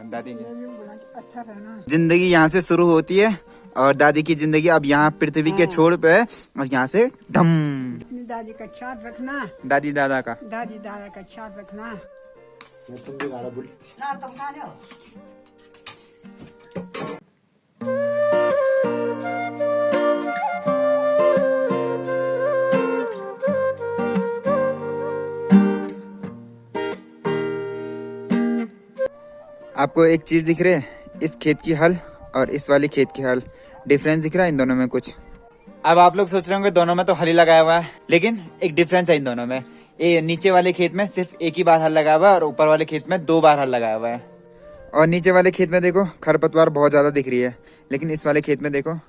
दादी की अच्छा रहना। जिंदगी यहाँ से शुरू होती है और दादी की जिंदगी अब यहाँ पृथ्वी के छोर पे है और यहाँ से ढम। दादी का ख्याल रखना, दादी दादा का दादा का ख्याल रखना। तुम भी गाना बोल ना तुम खा लो। आपको एक चीज दिख रही है, इस खेत की हल और इस वाली खेत की हल, डिफरेंस दिख रहा है इन दोनों में कुछ। अब आप लोग सोच रहे होंगे दोनों में तो हल ही लगाया हुआ है, लेकिन एक डिफरेंस है इन दोनों में। ये नीचे वाले खेत में सिर्फ एक ही बार हल लगाया हुआ है और ऊपर वाले खेत में 2 बार हल लगाया हुआ है। और नीचे वाले खेत में देखो खरपतवार बहुत ज्यादा दिख रही है, लेकिन इस वाले खेत में देखो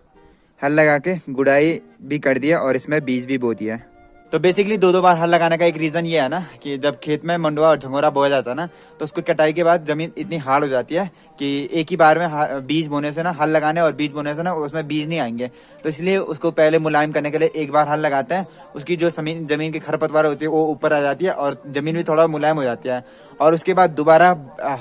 हल लगा के गुड़ाई भी कर दिया और इसमें बीज भी बो दिया है। तो बेसिकली 2 बार हल लगाने का एक रीजन ये है ना कि जब खेत में मंडुआ और झंगोरा बोया जाता है ना, तो उसको कटाई के बाद जमीन इतनी हार्ड हो जाती है कि एक ही बार में बीज बोने से ना, हल लगाने और बीज बोने से ना उसमें बीज नहीं आएंगे। तो इसलिए उसको पहले मुलायम करने के लिए एक बार हल लगाते हैं, उसकी जो जमीन की खरपतवार होती है वो ऊपर आ जाती है और जमीन भी थोड़ा मुलायम हो जाती है। और उसके बाद दोबारा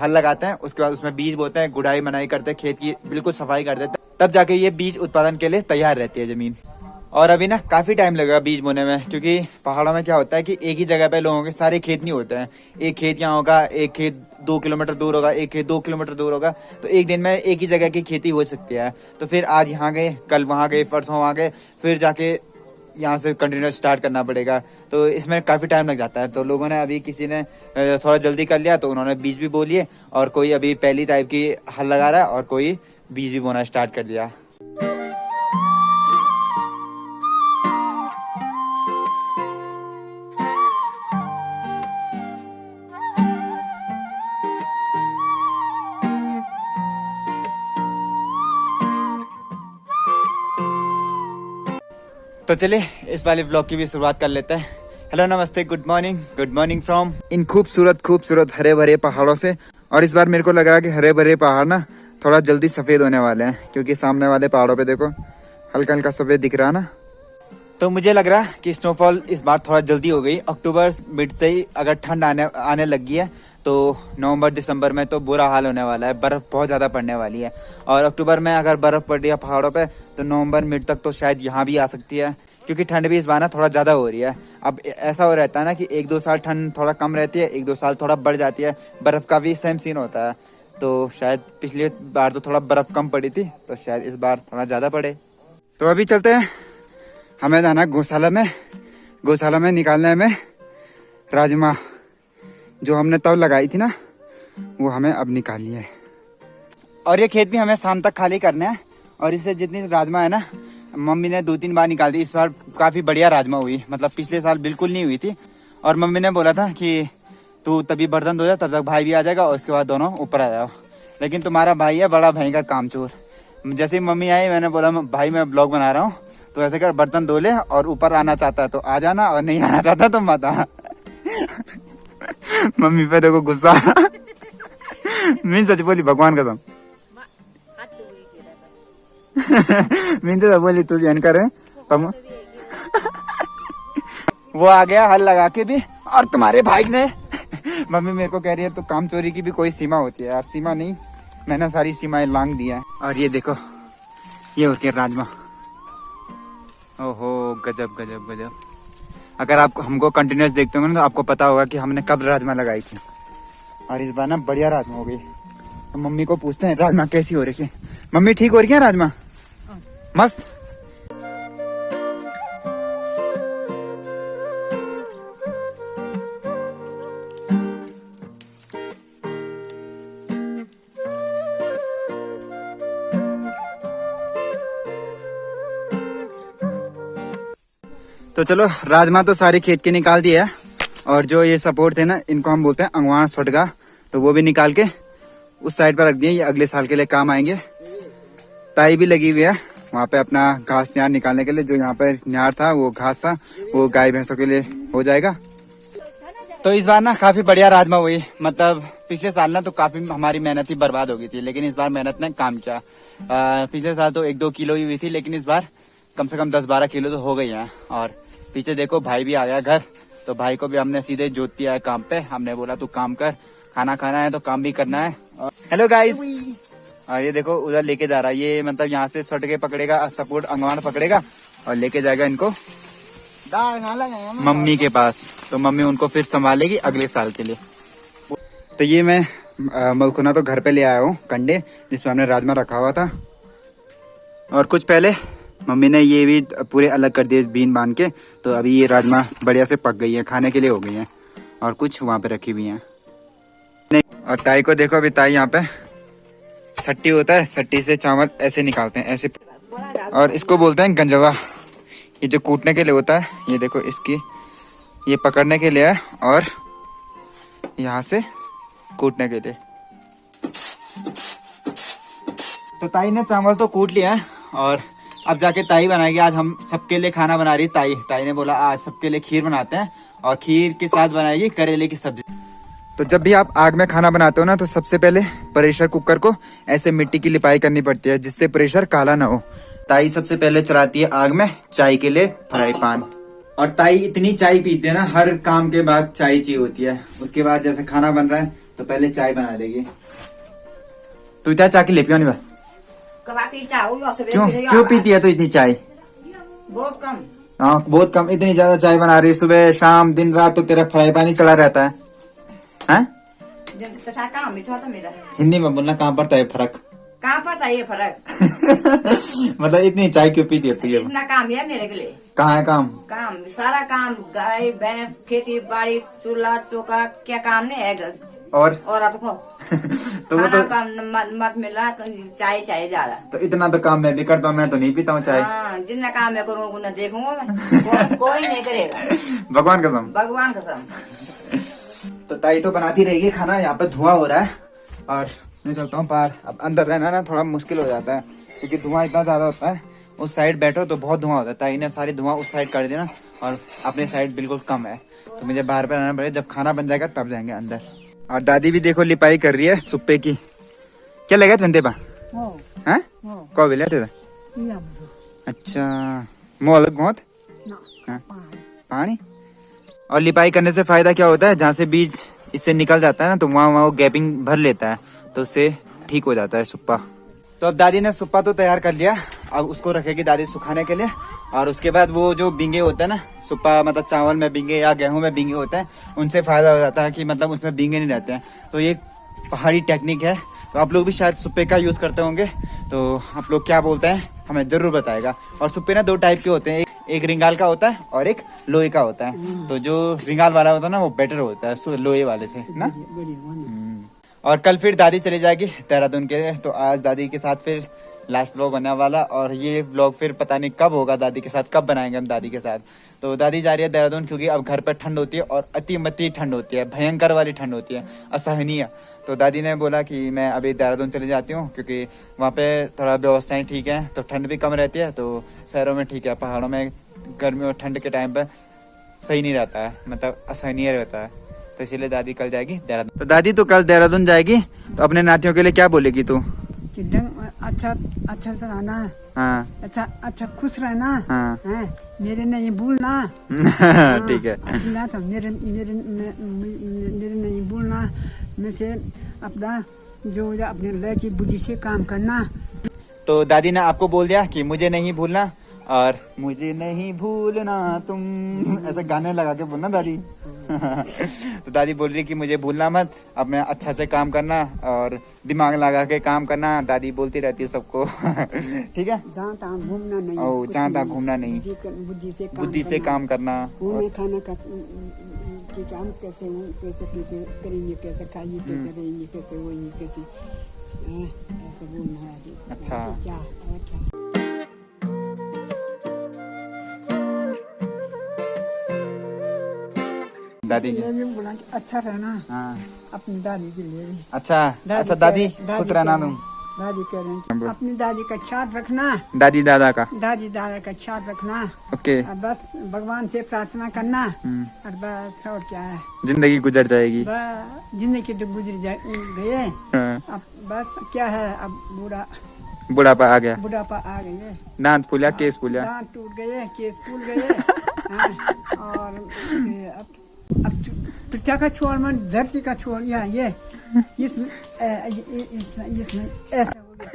हल लगाते हैं, उसके बाद उसमें बीज बोते हैं, गुड़ाई मनाई करते हैं, खेत की बिल्कुल सफाई कर देते हैं, तब जाके ये बीज उत्पादन के लिए तैयार रहती है जमीन। और अभी ना काफी टाइम लगेगा बीज बोने में, क्योंकि पहाड़ों में क्या होता है कि एक ही जगह पे लोगों के सारे खेत नहीं होते हैं। एक खेत यहाँ होगा, एक खेत 2 किलोमीटर दूर होगा, एक खेत 2 किलोमीटर दूर होगा, तो एक दिन में एक ही जगह की खेती हो सकती है। तो फिर आज यहाँ गए, कल वहाँ गए, परसों वहाँ गए, फिर जाके यहाँ से कंटिन्यूस स्टार्ट करना पड़ेगा। तो इसमें काफी टाइम लग जाता है। तो लोगों ने अभी किसी ने थोड़ा जल्दी कर लिया तो उन्होंने बीज भी बो लिए, और कोई अभी पहली टाइप की हल लगा रहा है और कोई बीज भी बोना स्टार्ट कर दिया। तो चलिए इस वाले व्लॉग की भी शुरुआत कर लेते हैं। हेलो नमस्ते, गुड मॉर्निंग फ्रॉम इन खूबसूरत हरे भरे पहाड़ों से। और इस बार मेरे को लग रहा है कि हरे भरे पहाड़ ना थोड़ा जल्दी सफेद होने वाले हैं, क्योंकि सामने वाले पहाड़ों पे देखो हल्का हल्का सफेद दिख रहा है ना। तो मुझे लग रहा है कि स्नोफॉल इस बार थोड़ा जल्दी हो गई। अक्टूबर मिड से ही अगर ठंड आने लग गई है तो नवंबर दिसंबर में तो बुरा हाल होने वाला है, बर्फ बहुत ज़्यादा पड़ने वाली है। और अक्टूबर में अगर बर्फ़ पड़ रही है पहाड़ों पे तो नवंबर मिड तक तो शायद यहाँ भी आ सकती है, क्योंकि ठंड भी इस बार ना थोड़ा ज़्यादा हो रही है। अब ऐसा हो रहता है ना कि 1-2 साल ठंड थोड़ा कम रहती है, 1-2 साल थोड़ा बढ़ जाती है। बर्फ़ का भी सेम सीन होता है। तो शायद पिछली बार तो थोड़ा बर्फ़ कम पड़ी थी, तो शायद इस बार थोड़ा ज़्यादा पड़े। तो अभी चलते हैं, हमें जाना गौशाला में निकालने में राजमा जो हमने तब लगाई थी ना, वो हमें अब निकालनी है। और ये खेत भी हमें शाम तक खाली करना है। और इससे जितनी राजमा है ना, मम्मी ने 2-3 बार निकाल दी। इस बार काफ़ी बढ़िया राजमा हुई, मतलब पिछले साल बिल्कुल नहीं हुई थी। और मम्मी ने बोला था कि तू तभी बर्तन धो जा, तब तक भाई भी आ जाएगा और उसके बाद दोनों ऊपर आ जाओ। लेकिन तुम्हारा भाई है बड़ा भयंकर कामचोर। जैसे ही मम्मी आई मैंने बोला भाई मैं ब्लॉग बना रहा हूँ, तो ऐसे कर बर्तन धो ले, और ऊपर आना चाहता है तो आ जाना, और नहीं आना चाहता तो मत आ। मम्मी पे देखो गुस्सा। मैं सच बोली, भगवान कसम। मैं तो बोली तू जैन करे तब। वो आ गया हल लगा के भी, और तुम्हारे भाई ने मम्मी मेरे को कह रही है तो काम चोरी की भी कोई सीमा होती है यार। सीमा नहीं, मैंने सारी सीमाएं लांग दी है। और ये देखो ये होती है राजमा। ओहो गजब गजब गजब। अगर आप हमको कंटिन्यूस देखते होंगे ना तो आपको पता होगा कि हमने कब राजमा लगाई थी। और इस बार ना बढ़िया राजमा हो गई। तो मम्मी को पूछते हैं राजमा कैसी हो रही है। मम्मी ठीक हो रही है राजमा? मस्त। तो चलो राजमा तो सारे खेत के निकाल दिया है, और जो ये सपोर्ट थे ना इनको हम बोलते हैं अंगवार सोटगा, तो वो भी निकाल के उस साइड पर रख दिए। ये अगले साल के लिए काम आएंगे। ताई भी लगी हुई है वहाँ पे अपना घास न्यार निकालने के लिए। जो यहाँ पे न्यार था वो घास था, वो गाय भैंसों के लिए हो जाएगा। तो इस बार ना काफी बढ़िया राजमा हुई। मतलब पिछले साल ना तो काफी हमारी मेहनत ही बर्बाद हो गई थी, लेकिन इस बार मेहनत ने काम किया। पिछले साल तो 1-2 किलो ही हुई थी, लेकिन इस बार कम से कम 10-12 किलो तो हो गई है। और पीछे देखो भाई भी आ गया घर, तो भाई को भी हमने सीधे जोत दिया है काम पे। हमने बोला तू काम कर, खाना खाना है तो काम भी करना है। Hello guys. और ये देखो उधर लेके जा रहा है, ये मतलब यहाँ से सट के पकड़ेगा, सपोर्ट अंगवान पकड़ेगा और लेके जाएगा इनको मम्मी के पास। तो मम्मी उनको फिर संभालेगी अगले साल के लिए। तो ये मैं मलखुना तो घर पे ले आया हूँ कंडे, जिसमें हमने राजमा रखा हुआ था। और कुछ पहले मम्मी ने ये भी पूरे अलग कर दिए बीन बांध के। तो अभी ये राजमा बढ़िया से पक गई है, खाने के लिए हो गई है। और कुछ वहाँ पे रखी हुई हैं। और ताई को देखो, अभी ताई यहाँ पे सट्टी होता है, सट्टी से चावल ऐसे निकालते हैं ऐसे, और इसको बोलते हैं गंजवा। ये जो कूटने के लिए होता है, ये देखो इसकी ये पकड़ने के लिए है और यहाँ से कूटने के लिए। तो ताई ने चावल तो कूट लिया है और अब जाके ताई बनाएगी। आज हम सबके लिए खाना बना रही ताई। ताई ने बोला आज सबके लिए खीर बनाते हैं और खीर के साथ बनाएगी करेले की सब्जी। तो जब भी आप आग में खाना बनाते हो ना, तो सबसे पहले प्रेशर कुकर को ऐसे मिट्टी की लिपाई करनी पड़ती है, जिससे प्रेशर काला ना हो। ताई सबसे पहले चलाती है आग में चाय के लिए फ्राई पैन। और ताई इतनी चाय पीते हैं ना, हर काम के बाद चाय चाहिए होती है। उसके बाद जैसे खाना बन रहा है तो पहले चाय बना लेगी। तू क्या चाय की ले पियो नहीं? क्यों पीती है तो इतनी चाय? बहुत कम। हाँ बहुत कम। इतनी ज्यादा चाय बना रही है, सुबह शाम दिन रात, तो तेरा फ्राई पैन ही चला रहता है। हैं? हिंदी में बोलना, कहाँ पड़ता है फर्क? कहाँ पड़ता है ये फर्क? मतलब इतनी चाय क्यों पीती है तू? ये इतना काम है मेरे के लिए। कहाँ है काम? काम सारा काम, गाय भैंस खेती बाड़ी चूल्हा चौका, क्या काम नहीं है? और आपको तो वो तो मत मिला, चाय चाय ज्यादा। तो इतना तो काम मैं भी करता हूँ, मैं तो नहीं पीता हूँ चाय। जितना काम मैं करूँगा उतना देखूंगा मैं। कोई नहीं करेगा। भगवान कसम। भगवान कसम। तो ताई तो बनाती रहेगी खाना। यहाँ पे धुआं हो रहा है और मैं चलता हूँ बाहर। अब अंदर रहना ना थोड़ा मुश्किल हो जाता है, क्योंकि धुआं इतना ज्यादा होता है। उस साइड बैठो तो बहुत धुआं होता है। ताई ने सारी धुआं उस साइड कर देना और अपने साइड बिल्कुल कम है। तो मुझे बाहर पे रहना पड़ेगा, जब खाना बन जाएगा तब जाएंगे अंदर। और दादी भी देखो लिपाई कर रही है सुप्पे की। क्या लगा तुमते पा? हाँ कौ भी लेते थे? अच्छा मोल बहुत पानी। और लिपाई करने से फायदा क्या होता है, जहाँ से बीज इससे निकल जाता है ना, तो वहाँ वो गैपिंग भर लेता है, तो उससे ठीक हो जाता है सुप्पा। तो अब दादी ने सुप्पा तो तैयार कर लिया, अब उसको रखेगी दादी सुखाने के लिए। और उसके बाद वो जो बिंगे होते हैं ना, सुप्पा मतलब चावल में बिंगे या गेहूं में बिंगे होते हैं, उनसे फायदा हो जाता है कि मतलब उसमें बिंगे नहीं रहते हैं। तो ये पहाड़ी टेक्निक है। तो आप लोग भी शायद सुप्पे का यूज करते होंगे, तो आप लोग क्या बोलते हैं हमें जरूर बताएगा। और सुप्पे ना दो टाइप के होते हैं, एक रिंगाल का होता है और एक लोहे का होता है। तो जो रिंगाल वाला होता है ना, वो बेटर होता है लोहे वाले से ना। और कल फिर दादी चली जाएगी देहरादून के लिए। तो आज दादी के साथ फिर लास्ट व्लॉग बनने वाला, और ये व्लॉग फिर पता नहीं कब होगा दादी के साथ, कब बनाएंगे हम दादी के साथ। तो दादी जा रही है देहरादून, क्योंकि अब घर पर ठंड होती है और अति ठंड होती है, भयंकर वाली ठंड होती है, असहनीय। तो दादी ने बोला कि मैं अभी देहरादून चली जाती हूँ, क्योंकि वहाँ पे थोड़ा व्यवस्थाएं ठीक है, तो ठंड भी कम रहती है। तो शहरों में ठीक है, पहाड़ों में गर्मी और ठंड के टाइम पर सही नहीं रहता है, मतलब असहनीय रहता है। तो इसीलिए दादी कल जाएगी देहरादून। तो दादी तो कल देहरादून जाएगी, तो अपने नातियों के लिए क्या बोलेगी तू? अच्छा अच्छा से रहना। हाँ अच्छा खुश रहना। हाँ मेरे नहीं भूलना। ठीक है ना तो मेरे नहीं भूलना। मैं से अपना जो अपने लड़की बुद्धि से काम करना। तो दादी ने आपको बोल दिया कि मुझे नहीं भूलना, और मुझे नहीं भूलना तुम, ऐसे गाने लगा के बोलना दादी। तो दादी बोल रही कि मुझे भूलना मत, अब मैं अच्छा से काम करना और दिमाग लगा के काम करना। दादी बोलती रहती है सबको। ठीक है, जहाँ तहाँ घूमना नहीं। ओ जहाँ तहाँ घूमना नहीं, बुद्धि से काम करना। खाना का कि हम कैसे करेंगे, कैसे खाइए, कैसे रहेंगे, कैसे होइए, कैसे ऐसे बोलना है। अच्छा क्या दादी भी बोला कि अच्छा रहना। हाँ अपनी दादी के लिए भी। अच्छा अच्छा दादी खुश रहना तुम। दादी कह रहे हैं अपनी दादी का ख्याल रखना। दादी दादा का ख्याल रखना। ओके। और बस भगवान से प्रार्थना करना, और बस और क्या है, जिंदगी गुजर जाएगी। जिंदगी तो गुजर गए। अब बस क्या है, अब बुढ़ापा आ गया, बुढ़ापा आ गई है। दांत फूला, केस फूला, दांत टूट गए, केस फूल गए। और अब पृथ्वी का छोर में धरती का छोर यहाँ ये इसमें ऐसा हो गया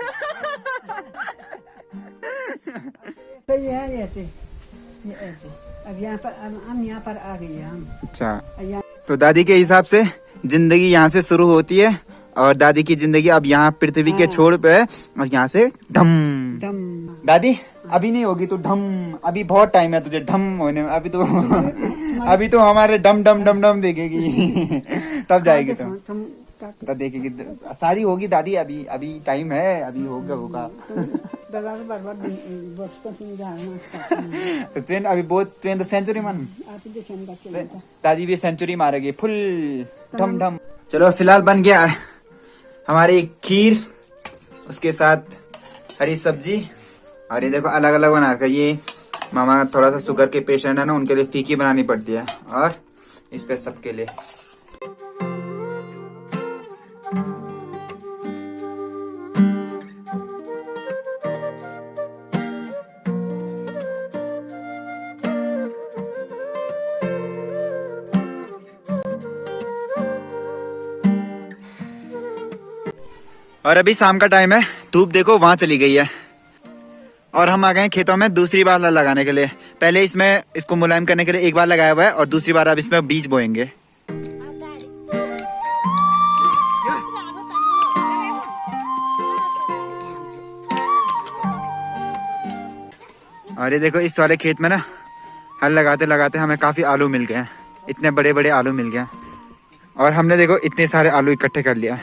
तो ये है ऐसे ये ऐसे अब यहाँ पर हम यहाँ पर आ गए हम अच्छा, यहाँ तो दादी के हिसाब से जिंदगी यहाँ से शुरू होती है और दादी की जिंदगी अब यहाँ पृथ्वी के छोर पे है और यहाँ से ढम। दम दादी अभी नहीं होगी तो ढम, अभी बहुत टाइम है तुझे ढम होने में, अभी तो हमारे डम डम डम डम देखेगी तब जाएगी तुम तब देखेगी, सारी होगी दादी, अभी अभी टाइम है, अभी होगा दादा तो बर्बाद बस को समझाना तो ट्रेन अभी बहुत ट्रेन तो सेंचुरी मान आप देखें का दादी भी सेंचुरी मारेगी फुल ढम ढम। चलो फिलहाल बन गया है हमारी खीर, उसके साथ हरी सब्जी और ये देखो अलग अलग बना रखा है। ये मामा थोड़ा सा शुगर के पेशेंट है ना, उनके लिए फीकी बनानी पड़ती है और इस पे सबके लिए। और अभी शाम का टाइम है, धूप देखो वहां चली गई है और हम आ गए खेतों में दूसरी बार लगाने के लिए। पहले इसमें इसको मुलायम करने के लिए एक बार लगाया हुआ है और दूसरी बार अब इसमें बीज बोएंगे। और ये देखो इस वाले खेत में ना हल लगाते लगाते हमें काफी आलू मिल गए हैं, इतने बड़े बड़े आलू मिल गए और हमने देखो इतने सारे आलू इकट्ठे कर लिया।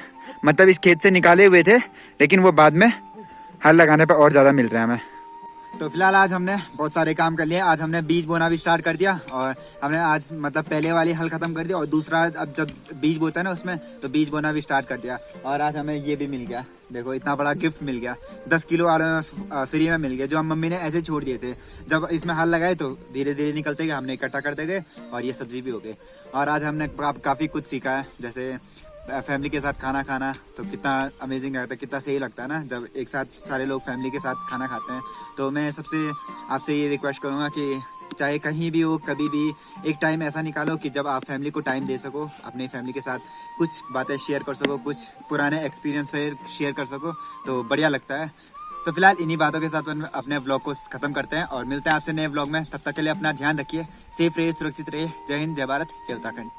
मतलब इस खेत से निकाले हुए थे लेकिन वो बाद में हल लगाने पर और ज्यादा मिल रहा है हमें। तो फिलहाल आज हमने बहुत सारे काम कर लिए। आज हमने बीज बोना भी स्टार्ट कर दिया और हमने आज मतलब पहले वाली हल खत्म कर दिया और दूसरा अब जब बीज बोता है ना उसमें तो बीज बोना भी स्टार्ट कर दिया। और आज हमें ये भी मिल गया, देखो इतना बड़ा गिफ्ट मिल गया, 10 किलो आलू में फ्री में मिल गया जो हम मम्मी ने ऐसे छोड़ दिए थे। जब इसमें हल लगाए तो धीरे धीरे निकलते गए, हमने इकट्ठा करते गए और ये सब्जी भी हो गई। और आज हमने काफ़ी कुछ सीखा है, जैसे फैमिली के साथ खाना खाना तो कितना अमेजिंग लगता है, कितना सही लगता है ना जब एक साथ सारे लोग फैमिली के साथ खाना खाते हैं। तो मैं सबसे आपसे ये रिक्वेस्ट करूँगा कि चाहे कहीं भी हो कभी भी एक टाइम ऐसा निकालो कि जब आप फैमिली को टाइम दे सको, अपनी फैमिली के साथ कुछ बातें शेयर कर सको, कुछ पुराने एक्सपीरियंस शेयर कर सको तो बढ़िया लगता है। तो फिलहाल इन्हीं बातों के साथ अपने व्लॉग को खत्म करते हैं और मिलते हैं आपसे नए व्लॉग में। तब तक के लिए अपना ध्यान रखिए, सेफ रहिए, सुरक्षित रहिए। जय हिंद, जय भारत, जय उत्तराखंड।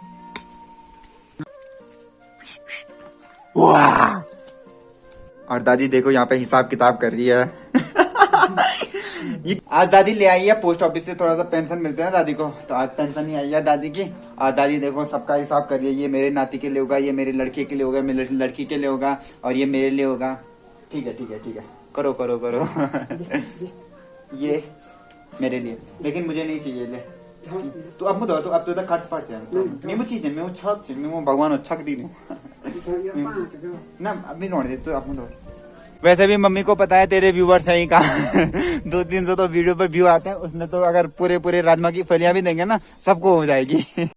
और दादी देखो यहाँ पे हिसाब किताब कर रही है आज दादी ले आई है पोस्ट ऑफिस से, थोड़ा सा पेंशन मिलता है ना दादी को, तो आज पेंशन ही आई है दादी की। और दादी देखो सबका हिसाब कर रही है, ये मेरे नाती के लिए होगा, ये मेरे लड़के के लिए होगा, मेरे लड़की के लिए होगा और ये मेरे लिए होगा। ठीक है ठीक है ठीक है, करो करो करो ये मेरे लिए, लेकिन मुझे नहीं चाहिए ले तो अब तो अब तो खर्च पड़ जाए मैं चीज है, मैं छक मैं भगवान छक दी ना अभी नोड़ दे तो आप। वैसे भी मम्मी को पता है तेरे व्यूवर्स हैं ही कहाँ 200-300 तो वीडियो पर व्यू आते हैं, उसने तो अगर पूरे राजमा की फलियां भी देंगे ना सबको हो जाएगी।